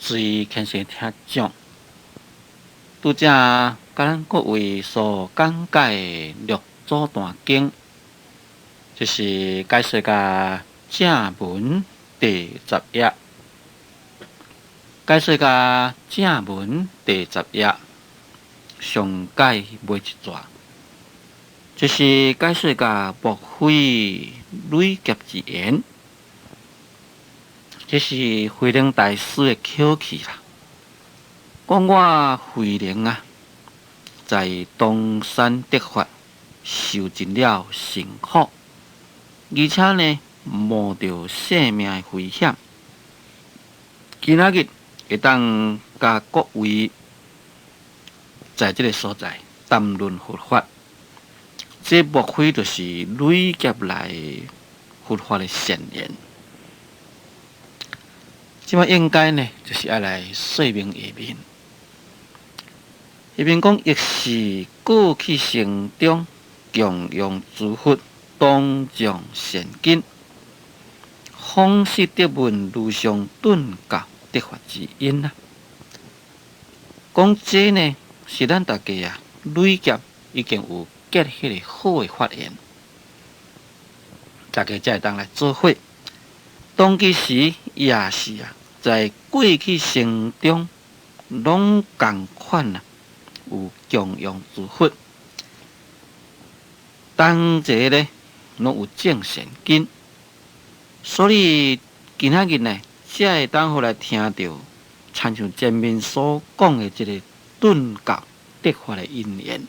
注意虔诚听讲，拄则甲咱各位所讲解的六祖坛经，就是解说甲正文第10页，解说甲正文第10页上解尾一段，就是解说甲莫非累劫之言。这是慧能大师的口气啦。讲我慧能啊，在东山得法，受尽了辛苦，而且呢，冒着性命的危险。今仔日会当甲各位在这个所在谈论佛法，这莫非就是累劫来佛法的显言。即摆应该呢，就是要来说明下面。下面讲，亦是过去生中供养诸佛，当众善根，方是得闻如上顿教得法之因啊。讲这呢，是咱大家啊，累劫已经有结迄个好的法缘，大家才会当来做伙。当其时也是啊，在过去生中，拢共款啊，有供养诸佛，当者呢，拢有正善根，所以今仔日呢，才会当好来听到，参像前面所讲的这个顿教得法的因缘。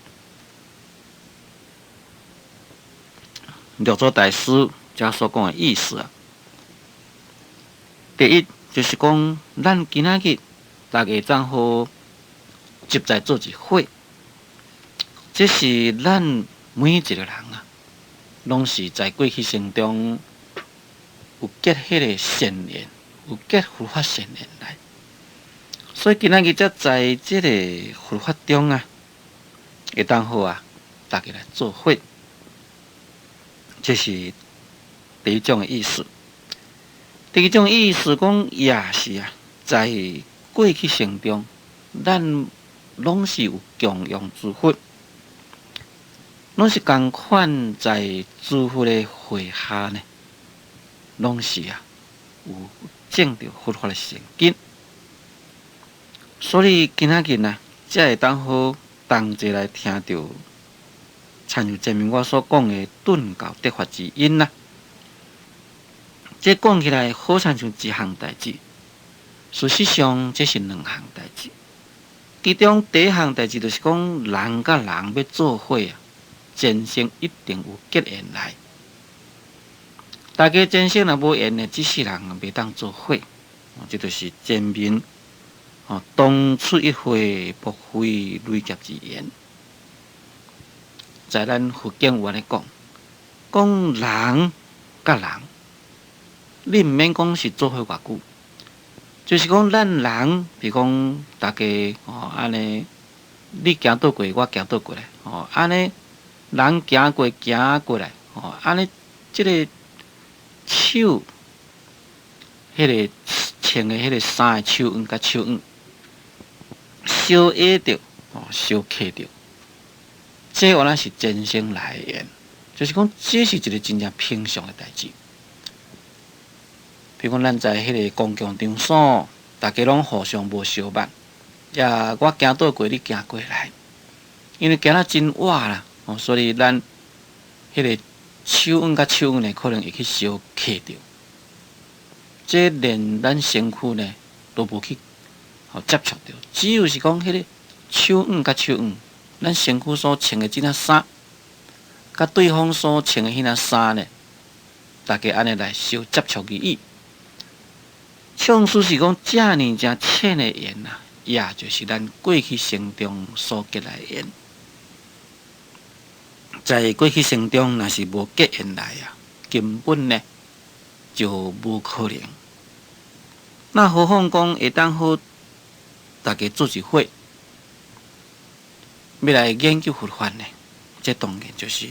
六祖大师遮所讲的意思啊。第一就是讲，咱今仔日大家正好集在做一伙，这是咱每一个人啊，拢是在过去生中有结迄个善缘，有结佛法善缘来，所以今仔日才在这个佛法中啊，会当好啊，大家来做伙，这是第一种的意思。第二种意思讲，也是啊，在过去生中，咱拢是有供养诸佛，拢是共款在诸佛的会下呢，拢是啊有证到佛法的善根，所以今仔日呢，才会当好同齐来听到，参像前面我所讲的顿教得法之因啦。这讲起来好像像一项代志，事实上这是两项代志。其中第一项代志就是讲，人甲人要做伙啊，前生一定有结缘来。大家前生若无缘呢，这世人袂当做伙。这就是前面当初一会莫非累劫之缘。在咱佛经有安尼讲，讲人甲人。你毋免讲是做伙偌久，就是讲咱人，比如讲大家安尼，你行倒过，我行倒过来，安尼人行过来，安尼即个手，迄个穿的迄个衫的手腕甲手腕，相挨着，相克着，这原来是前生来缘，就是讲这是一个真正平常的代志。比如讲，咱在迄个公共场所，大家拢互相无相捌，也我行倒过，你行过来，因为行了真晚啦，所以咱迄个手腕甲手腕呢，可能会去相克着。这连咱身躯呢都无去接触着，只有是讲迄个手腕甲手腕，咱身躯所穿的即领衫，甲对方所穿的迄领衫呢，大家安尼来相接触而已。像是讲这尔正浅的缘啊，也就是咱过去生中所结来缘。在过去生中，若是无结缘来啊，根本呢就无可能。那何况讲会当好大家做一伙，要来研究佛法呢？这当然就是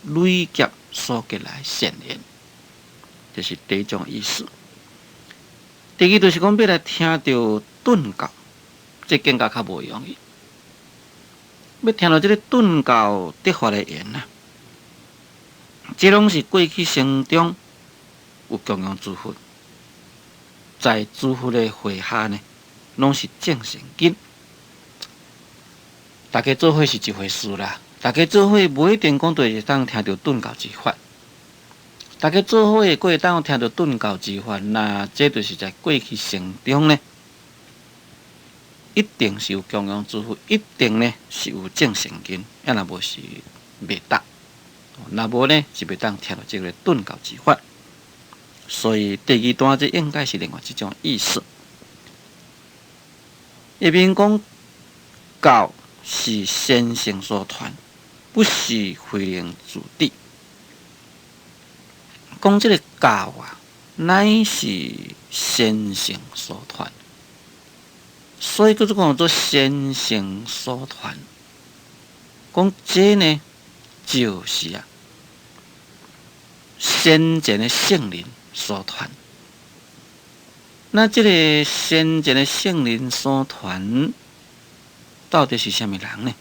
累劫所结来善缘，这是第一种意思。第二就是讲要来听到顿教，这更加较无容易。要听到这个顿教得法的言啊，这拢是过去生中有供养诸佛，在诸佛的会下呢，拢是正成经。大家做伙是一回事啦，大家做伙无一定讲对会当听到顿教之法。大家做伙会过当听到顿教之法，那这就是在过去生中呢，一定是有供养诸佛，一定呢是有正成经，要若无是袂当，若无呢是袂当听到这个顿教之法。所以第二段这应该是另外一种意思。一边讲教是先生所传，不是非灵自地。讲这个教啊，乃是先生所传，所以叫做先生所传。讲这呢，就是啊，先前的圣灵所传。那这个先前的圣灵所传，到底是什么人呢？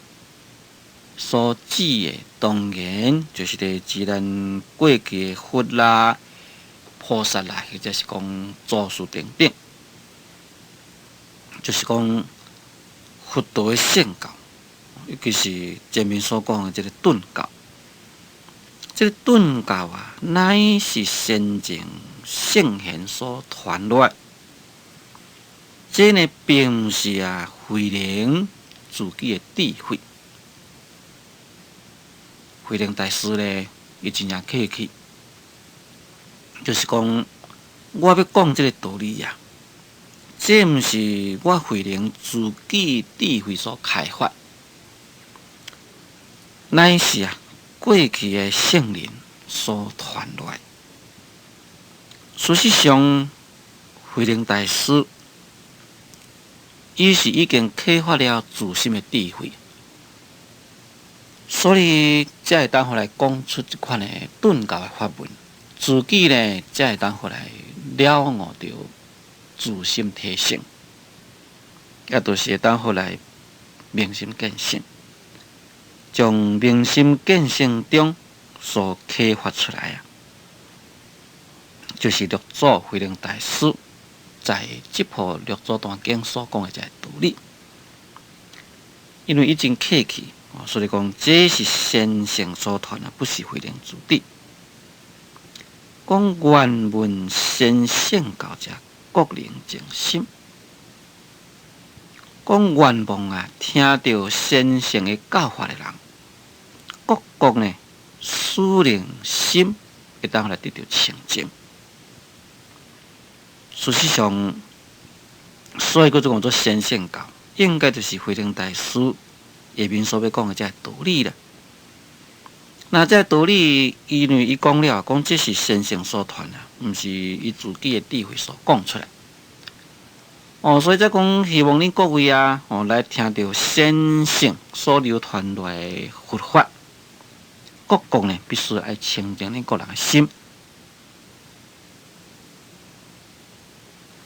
所指的当然就是指咱过去的佛啦、菩萨啦，或者是讲祖师等等，就是讲佛道的圣教，尤其是前面所讲的这个顿教。这个顿教啊，乃是先前圣贤所传来。这呢，并不是啊慧能自己的智慧。慧能大师呢，伊真正客气，就是讲，我要讲这个道理呀，这不是我慧能自己智慧所开发，乃是啊过去的圣人所传来。事实上，慧能大师，伊是已经开发了自身的智慧。所以才会当互来讲出这款的顿教的法文，自己呢才会当互来了悟到自心提升，也就是会当互来明心见性，将明心见性中所启发出来啊，就是六祖慧能大师在这部《六祖坛经》所讲的这个道理，因为已经客气。所以讲，这是先生所传啊，不是非灵自地。讲原文先圣教者，各灵静心。讲愿望啊，听到先生的教法的人，各呢，使灵心会当来得到清净。事实上，所以叫做先圣教，应该就是慧能大师下面所要讲的这个道理了。那这个道理，因为伊讲了，讲这是先生所传啊，不是伊自己的智慧所讲出来。所以再讲，希望恁各位啊，来听到先生所流传来的佛法，各呢必须要清净恁个人的心。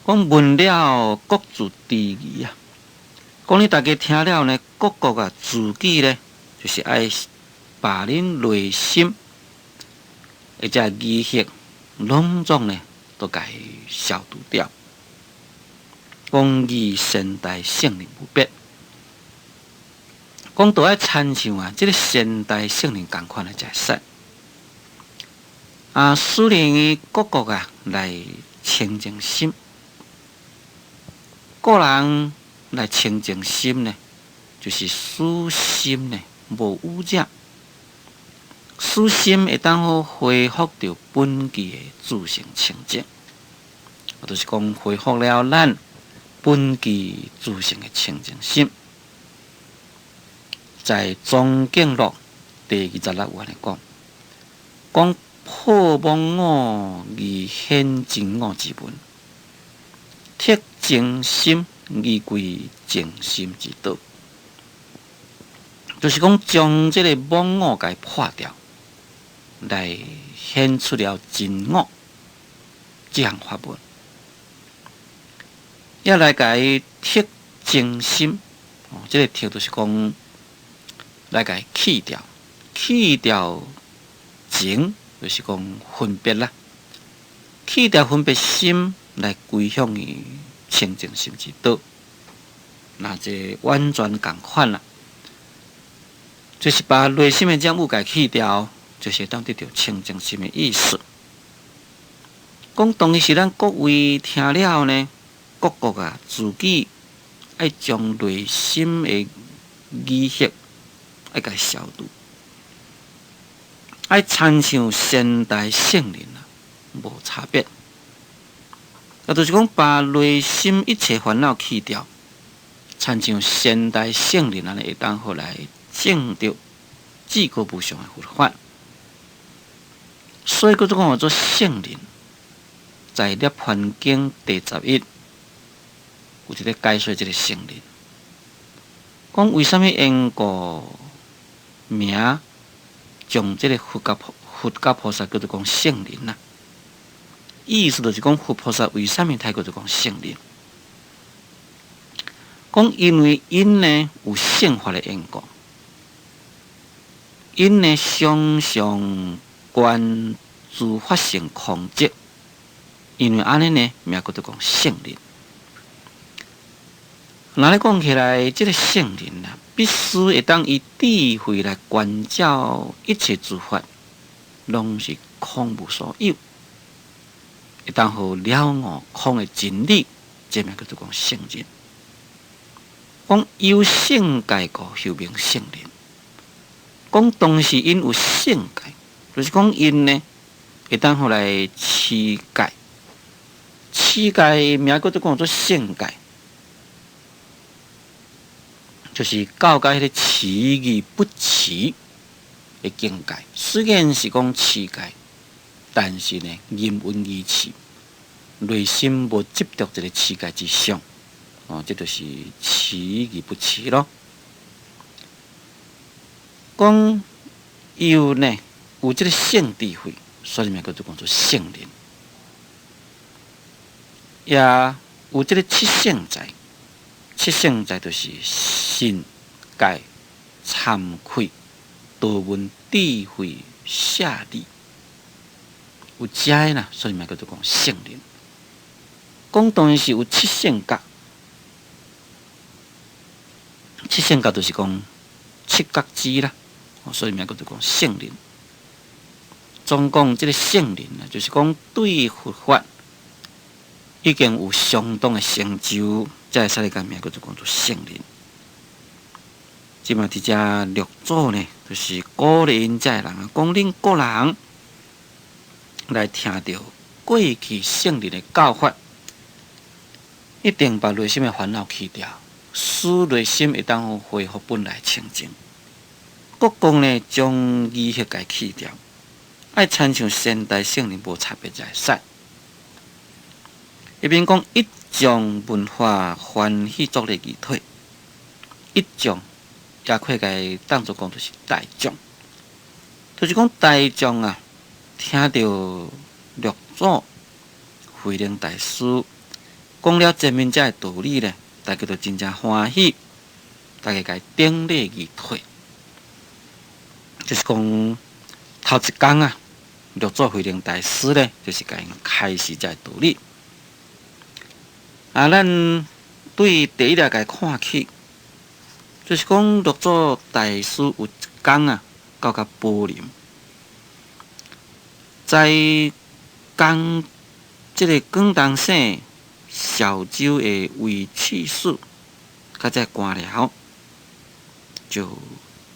讲闻了各自知义啊。讲你大家听了呢，各个啊自己呢，就是爱把恁内心或者疑惑、拢总呢，都该消除掉。讲以现代圣灵不变，讲都爱参像啊，这个现代圣灵同款的才使啊，使令各个啊来清净心，个人。来清净心呢，就是使心呢无污染，使心会当好恢复到本具的自性清净，就是讲恢复了咱本具自性的清净心。在《庄敬录》第26愿的讲破妄我而显真我之文，铁净心。依归静心之道，就是讲将这个妄我给破掉，来显出了真我这项法门。也来甲伊剔净心。这个剔就是讲来甲伊去掉，去掉情，就是讲分别啦。去掉分别心，来归向于清净心之道。那这完全共款啦，就是把内心的障物给去掉，就是当得到清净心的意思。讲当时咱各位听了呢，各个啊自己爱将内心的疑惑爱甲消除，爱参像现代圣人啊，无差别。就是讲把内心一切烦恼去掉，参像现代圣人安尼会当好来证到至高无上的佛法。所以叫做做圣人。在《涅槃经》第11有一个解说这个圣人，讲为什么因果名将这个佛教菩萨叫做讲圣人呐？意思就是讲佛菩萨为什么他叫做讲圣人？讲因为因呢有圣法的因果，因呢常常关注发生空寂。因为安尼呢，名叫做讲圣人。那咧讲起来，这个圣人啊，必须会当以智慧来观照一切诸法，拢是空无所有，会当好了悟空的真理，这名叫做讲圣人。讲有圣界个后名圣人，讲当时因有圣界，就是讲因呢会当好来持戒。持戒名叫做讲做圣戒，就是到甲迄个持而不持的境界。虽然是讲持戒，但是呢，任运而持，内心无执着这个持戒之上。这就是持而不持咯。讲有呢，有这个圣智慧，所以名叫做讲做圣人。也有这个七圣在，七圣在就是信、戒、惭愧、道闻、智慧、下利，有这个啦，所以咪叫做讲圣人。讲当然是有七圣格，七圣格就是讲七觉支啦，所以咪叫做讲圣人。总讲这个圣人啊，就是讲对佛法。已经有相当的成就，才会使来讲名叫做讲做圣人。即嘛伫遮六祖呢，就是鼓励因遮人啊，讲恁个人来听到过去圣人的教法，一定把内心的烦恼去掉，使内心会当恢复本来清净。国讲呢，将疑惑给去掉，爱参像现代圣人无差别才会使。一边讲一种文化欢喜作的仪态，一种也可以当作讲就是大众，就是讲大众啊，听到六祖慧能大师讲了前面这个道理呢，大家都真正欢喜，大家该顶礼仪态，就是讲头一天啊，六祖慧能大师呢，就是该开始这个道理。咱对第一个来看起，就是讲六祖大师有一天啊，到甲宝林，在讲这个广东省潮州的卫刺史，甲这官僚，就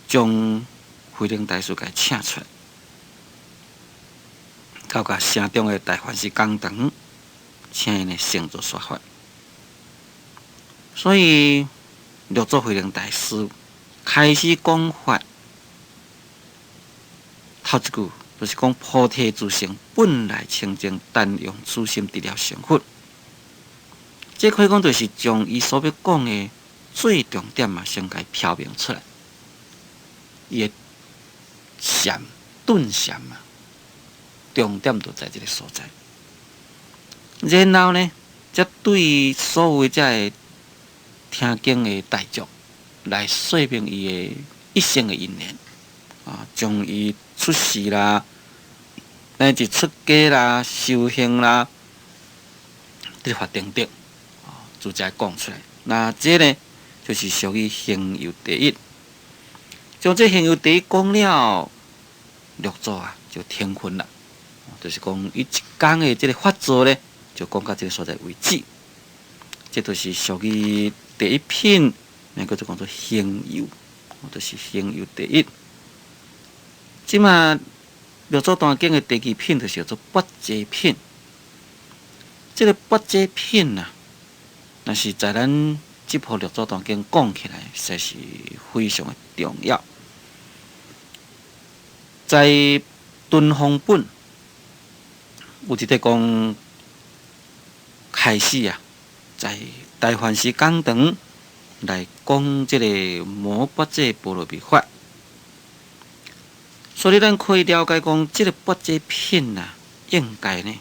将慧能大师给请出来，到甲城中的大梵寺讲堂，请因乘坐说法。所以六祖慧能大师开始讲法，头一句就是讲菩提自性本来清净，但用此心得了成佛。这可以讲就是将伊所要讲的最重点嘛，先该表明出来。伊的禅顿禅嘛，重点就在这个所在。然后呢，则对所有遮个听经的大众来说明伊的一生的因缘将伊出世啦，乃至出家啦、修行啦、律法等等逐渐讲出来。那这呢，就是属于行有第一。将这行有第一讲了，六祖就停困了，就是讲伊一讲的这个法座呢，就讲到这个所在为止。这就是属于第一品，那个就讲做行有，就是行有第一。即马六祖坛经的第二品就是叫做拔济品。这个拔济品那是在咱这部六祖坛经讲起来，实在是非常的重要。在敦煌本有一个讲开始在大梵时讲堂来讲这个摩拔济波罗蜜法，所以咱可以了解讲，这个拔济品应该呢，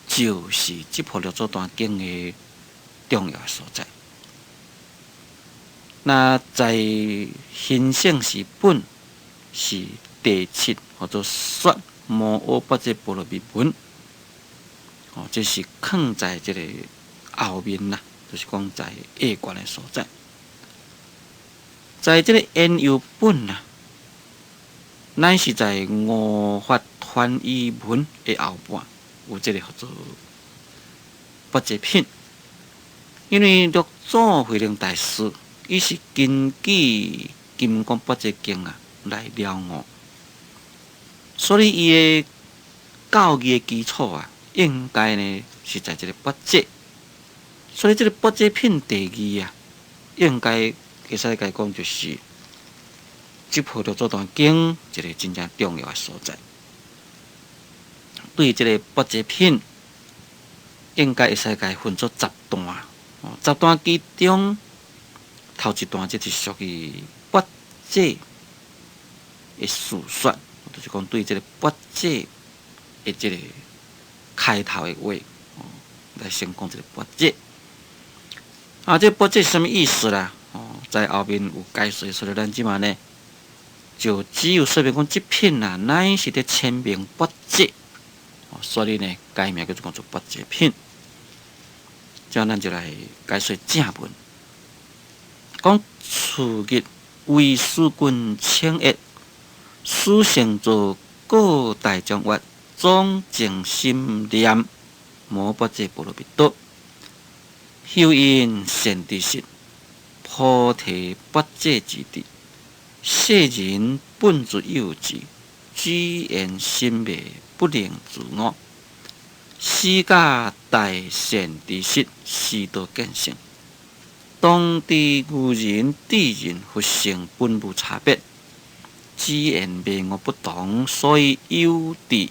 就是这部六祖坛经的重要所在。那在新圣时本是第七，或者说摩诃拔济波罗蜜文，这是藏在这个后面就是讲在下卷的所在。在这个研究本咱是在五法传译文的后半有这个叫做拔济品，因为六祖慧能大师伊是根据《金刚拔济经》来了悟。所以，伊的教义的基础应该呢是在这个拔济。所以，这个拔济品第二应该会使来讲，就是这部六祖坛经一个真正重要的所在。对这个拔济品，应该会使来分作10段。10段其中，头一段这是属于拔济的叙说。就是讲对这个拔济的这个开头的话，来先讲这个拔济。这拔济是什么意思啦？在后面有解说，所以咱即马呢，就只有说明讲这品乃是伫签名拔济，所以呢，改名叫做拔济品。这样咱就来解说正文。讲次日为师君请谒。书成作各大将月，总静心念摩拔济波罗蜜多，修因善知识，菩提拔济之地。世人本自幼稚，居然心昧，不能自我。施假大善知识，师道见性。当知愚人智人，佛性本无差别。只言迷我不同，所以有智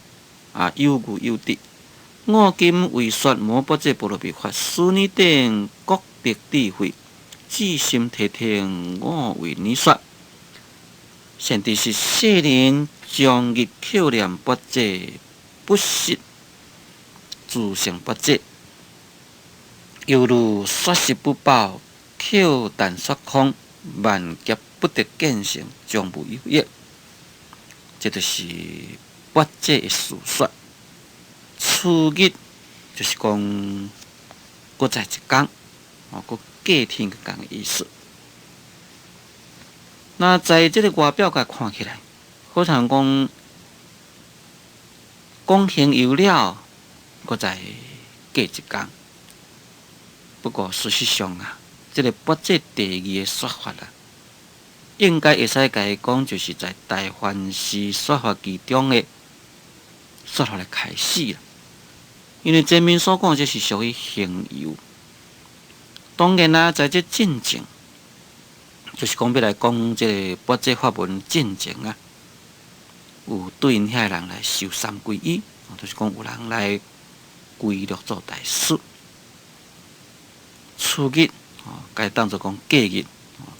有愚有智。我今为说摩拔济波罗蜜法，使你等各得智慧，至心谛听，我为你说。善知识世人将日口念拔济，不识自性拔济，犹如说食不饱，口但说空，万劫不得见性，将无有益。这就是拔济的叙说。次日就是讲，搁再一讲，搁隔天一讲的意思。那在这个外表甲看起来，好像讲行有了，搁再隔一讲。不过事实上这个拔济第二的说法应该会使甲伊讲，就是在大梵时说法其中的说法来开始啦。因为前面所讲这是属于行有，当然在这进前，就是讲要来讲这个拔济法文进前有对因遐人来修三皈依，就是讲有人来皈六祖大师。次日该当作讲隔日，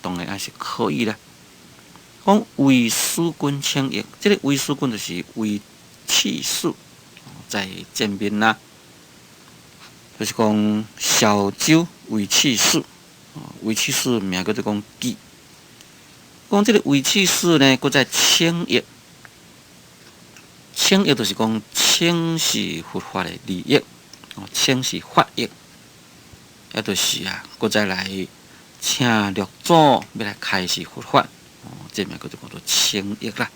当然也是可以啦。讲为师君请谒，这个为师君就是为次师，在前面就是讲小舟为气势，为气势名叫做讲己。讲这个为气势呢，搁在清液。清液就是讲清是佛法的利益，清是法益，也就是搁再来请六祖要来开示佛法，这名叫做清液啦。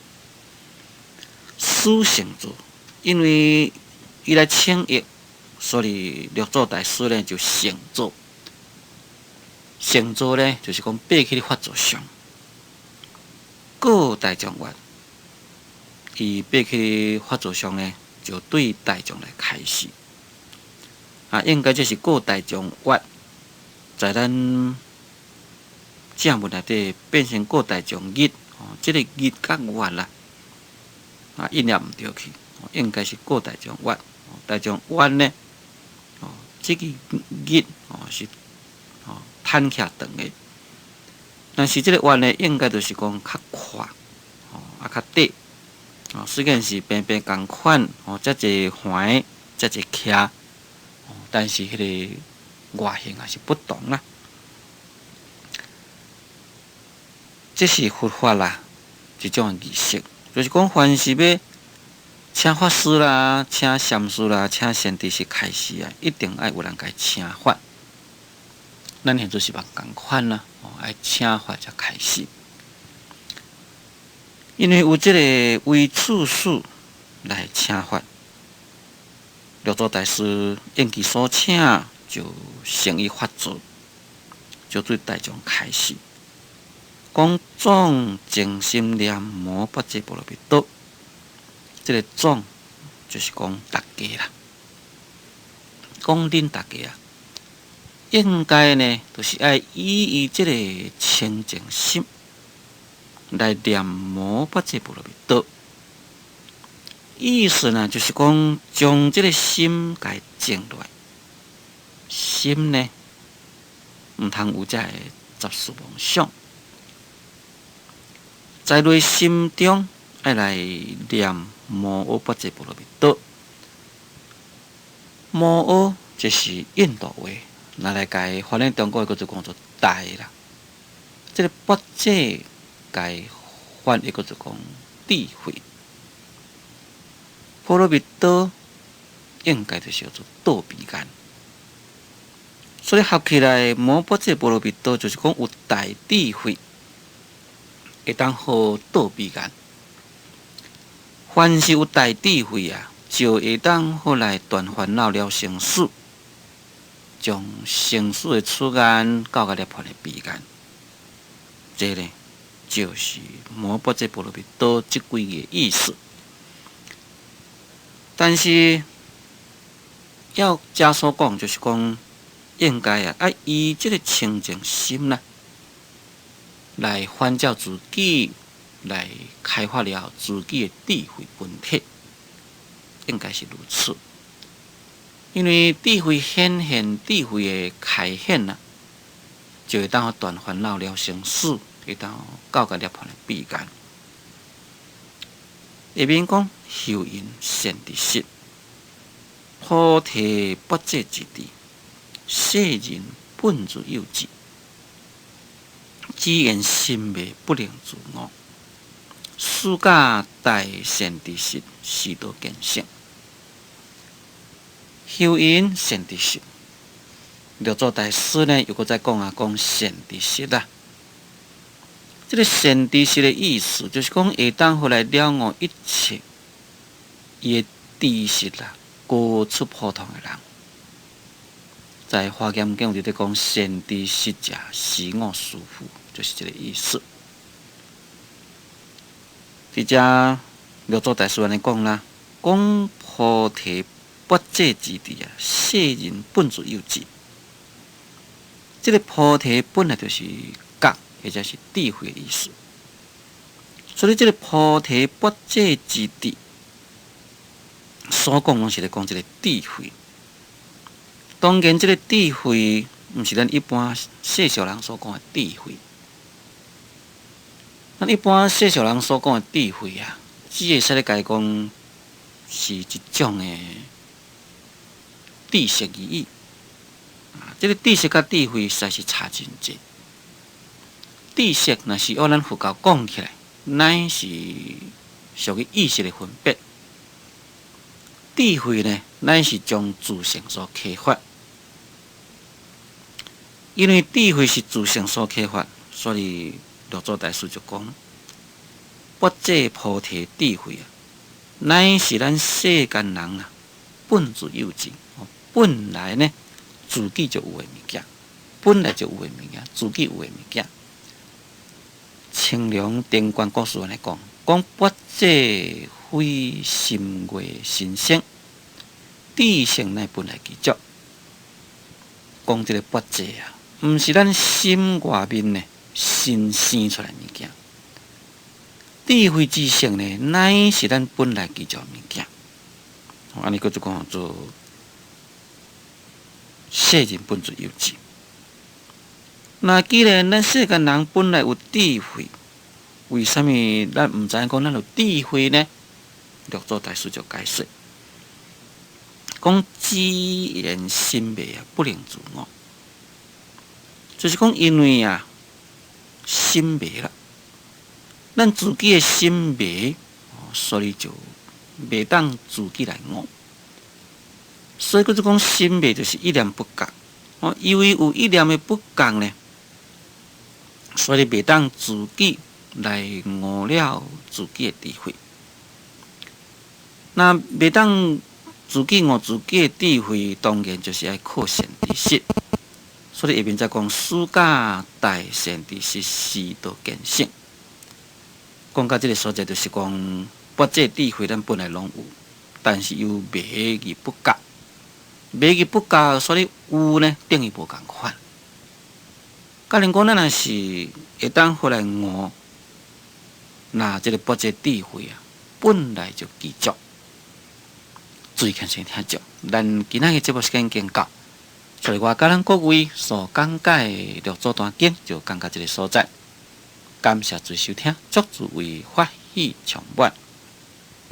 师成座，因为伊来清液，所以六祖大师呢就成座。成座呢就是讲爬起咧法座上，各大众员。伊爬起法座上呢，就对大众来开示。应该就是各大众员，在咱正文内底变成各大众义，这个义甲员啦，意念唔对去，应该是各大众员。大众员呢，这个义是摊起长的，但是这个员呢，应该就是讲较快，较短。虽然是平平共款，遮济环，遮济徛，但是迄个外形也是不同啦。这是佛法啦，一种仪式，就是讲凡是要请法师啦、请禅师啦、请善知识开示一定爱有人甲伊请法。咱现做是嘛共款啦，爱请法才开示。因为有这个为处事来请法，六祖大师应其所请，就成于法座，就对大众开示，讲总静心念摩巴遮波罗蜜多。这个总就是讲大家啦，讲恁大家应该呢，就是爱以这个清净心。来念摩巴遮波罗蜜多，意思呢就是讲将这个心给静落来，心呢唔通有这杂事妄想，在内心中爱来念摩诃巴遮波罗蜜多。摩诃就是印度话，拿来改翻译中国叫做讲做大啦，这个巴遮。该翻译个就讲智慧，波罗蜜多应该就是叫做多比干，所以合起来，摩巴遮波罗蜜多就是讲有大智慧，会当好多比干。凡是有大智慧就会当好来断烦恼了生死，将生死的出现到个涅槃的比干，这呢？就是摩巴遮波罗蜜多这几个意思，但是要加所讲，就是讲应该爱以这个清净心来反照自己，来开发了自己的智慧本体，应该是如此。因为智慧显现，智慧的开显就会当断烦恼了生死。会当到个涅槃的彼岸。下面讲修因善知识，菩提不遮之地，世人本自有之。只言心未不能自我，世假大善知识，是道见性。修因善知识，六祖大师呢又搁再讲善知识啦。这个善知识的意思，就是讲会当来了悟一切伊的知识高出普通的人。在华严经有在讲善知识者，是我师父，就是这个意思。伫遮六祖大师安尼讲啦，讲菩提不遮之地世人本自有之。这个菩提本来就是觉。或者是智慧的意思，所以这个菩提不遮之地，所讲拢是咧讲这个智慧。当然，这个智慧毋是咱一般世俗人所讲的智慧。咱一般世俗人所讲的智慧只会使咧讲是一种的知识而已。这个知识甲智慧实在是差真济。知识若是按咱佛教讲起来，乃是属于意识的分别；智慧呢，乃是将自性所启发。因为智慧是自性所启发，所以六祖大师就讲：不这菩提智慧啊，乃是咱世间人啊本自有之。本来呢，自己就有的物件，本来就有的物件，自己有的物件。清凉定观古书来讲，不这非心外心性，智性乃本来其足。讲这个不这啊。毋是咱心外面呢，新生出来物件。智慧之性呢，乃是咱本来其足物件。安尼佫就讲做世人本自有之。那既然咱世间人本来有智慧，为什么咱毋知影讲咱有智慧呢？六祖大师就解释，讲知然心昧啊，不能自我。就是讲，因为啊，心迷了，咱自己的心迷，所以就袂当自己来悟。所以佫就讲，心迷就是一念不共。因为有一念的不共呢，所以袂当自己来悟了自己的智慧。那袂当自己悟自己的智慧，当然就是要靠善知识。所以下面再讲，暑假大善知识，师道见性。讲到这个所在，就是讲，不这智慧咱本来拢有，但是又迷而不觉，迷而不觉，所以有呢等于无共款。假如讲咱若是会当回来悟，那这个不这智慧啊，本来就具足。注意看先听着，咱今仔日节目时间已经到。所以我甲咱各位所讲解的六祖坛经就讲到这个所在，感谢诸位收听，祝诸位法喜充满。